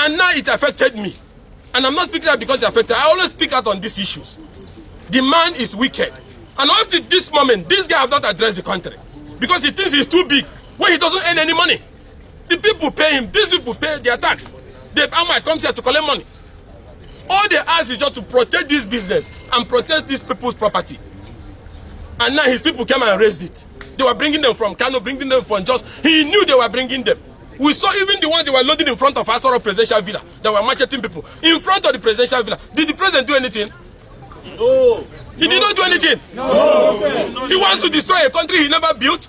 And now it affected me. And I'm not speaking out because it affected. I always speak out on these issues. The man is wicked. And up to this moment, this guy have not addressed the country. Because he thinks he's too big, when he doesn't earn any money. The people pay him. These people pay their tax. The Amai comes here to collect money. All they ask is just to protect this business and protect these people's property. And now his people came and raised it. They were bringing them from Kano, bringing them from Jos. He knew they were bringing them. We saw even the ones they were loading in front of Asoro Presidential Villa. They were macheting people. In front of the Presidential Villa. Did the president do anything? No. He did not do anything. No. He wants to destroy a country he never built.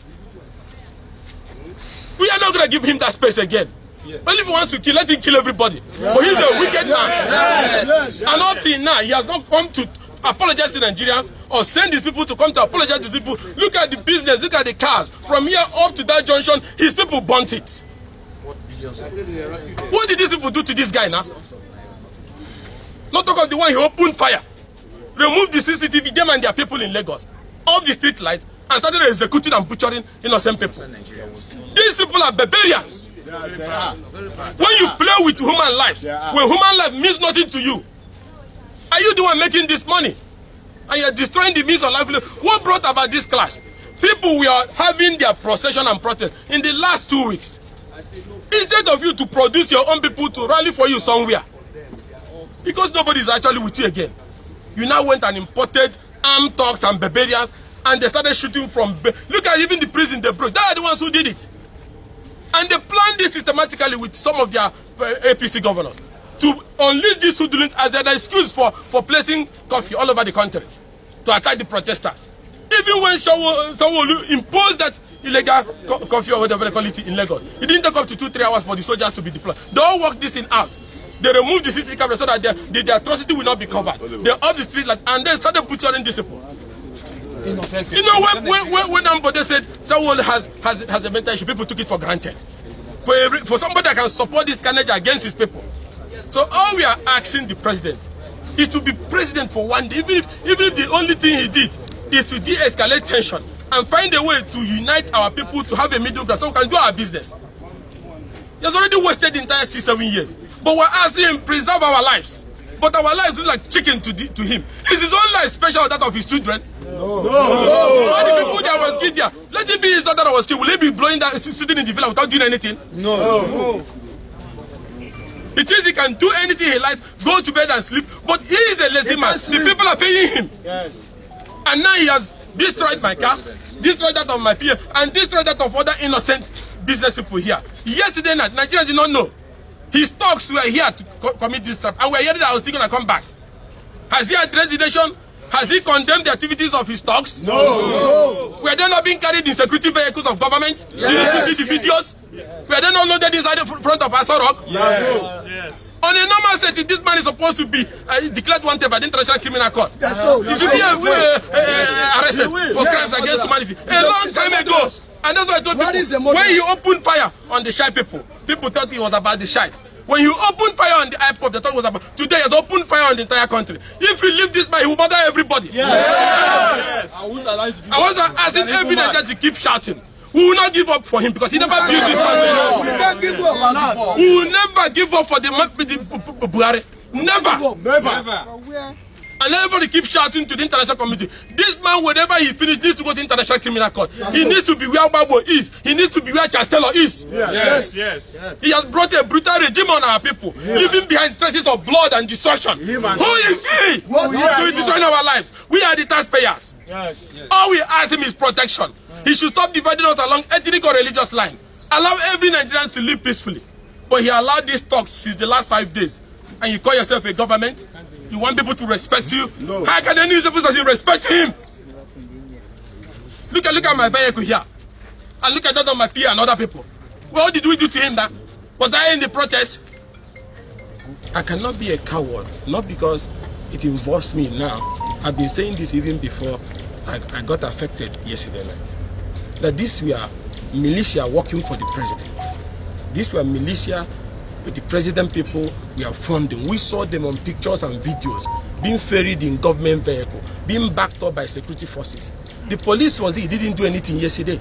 We are not going to give him that space again. Yes. Only if he wants to kill, let him kill everybody. Yes. But he's a wicked man. Yes. And up till now, he has not come to apologize to Nigerians or send these people to come to apologize to these people. Look at the business, look at the cars. From here up to that junction, his people burnt it. What did these people do to this guy now? Not talk of the one he opened fire. Removed the CCTV, them and their people in Lagos, off the street light, and started executing and butchering innocent people. These people are barbarians. When you play with human lives, when human life means nothing to you, are you the one making this money? And you're destroying the means of livelihood. What brought about this clash? People were having their procession and protest in the last 2 weeks. Instead of you to produce your own people to rally for you somewhere, because nobody is actually with you again, you now went and imported armed thugs and barbarians, and they started shooting from. Look at even the prison they broke. They are the ones who did it. And they planned this systematically with some of their APC governors to unleash these hoodlums as an excuse for placing curfew all over the country to attack the protesters. Even when Sanwo-Olu imposed that illegal curfew or whatever they call it in Lagos, it didn't take up to 2-3 hours for the soldiers to be deployed. They all worked this thing out. They removed the CCTV camera so that the atrocity will not be covered. They off the street and then started butchering these people. You know, when Ambode said Sanwo-Olu has a mental issue, people took it for granted. For somebody that can support this carnage against his people. So all we are asking the president is to be president for one day, even if the only thing he did is to de-escalate tension and find a way to unite our people to have a middle ground so we can do our business. He has already wasted the entire 6-7 years. But we're asking him preserve our lives. But our lives look like chicken to him. Is his own life special than that of his children? No. All the people that was killed there, let it be his daughter that was killed. Will he be blowing that, sitting in the villa without doing anything? No. It is he can do anything he likes, go to bed and sleep, but he is a lazy man. The people are paying him. Yes. And now he has destroyed my car, destroyed that of my peer, and destroyed that of other innocent business people here. Yesterday night, Nigeria did not know. His thugs were here to commit this trap, and we are hearing that I was thinking to come back. Has he addressed the nation? Has he condemned the activities of his thugs? No. Were they not being carried in security vehicles of government? Yes. Did you see the videos? Yes. Were they not loaded inside the front of Asoro? Yes. On a normal setting, this man is supposed to be declared wanted by the International Criminal Court. He should be arrested for crimes against humanity a long time ago. And that's why I told people, when you open fire on the shy people, people thought it was about the shy. When you open fire on the IPOP, they thought it was about. Today, he has opened fire on the entire country. If you leave this man, he will murder everybody. Yes. I was asking every Nigerian to keep shouting. We will not give up for him because he never built this country. We can't give up. We will never give up for the Buhari. Never. And everybody keeps shouting to the international community. This man, whenever he finishes, needs to go to International Criminal Court. He needs to be where Gbagbo is. He needs to be where Chancellor is. Yes. He has brought a brutal regime on our people, leaving behind traces of blood and destruction. Who is he to destroy our lives? We are the taxpayers. All we ask him is protection. He should stop dividing us along ethnic or religious line. Allow every Nigerian to live peacefully. But he allowed these talks since the last 5 days. And you call yourself a government? You want people to respect you? No. How can any person respect him? Look at my vehicle here. And look at that of my peer and other people. What did we do to him? That was I in the protest? I cannot be a coward, not because it involves me now. I've been saying this even before I got affected yesterday night. That these were militia working for the president. These were militia with the president people we are funding. We saw them on pictures and videos being ferried in government vehicle, being backed up by security forces. The police he didn't do anything yesterday.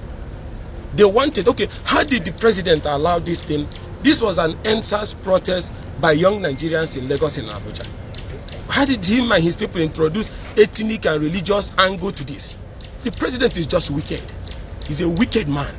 They wanted, okay, how did the president allow this thing? This was an NSAS protest by young Nigerians in Lagos and Abuja. How did him and his people introduce ethnic and religious angle to this? The president is just wicked. He's a wicked man.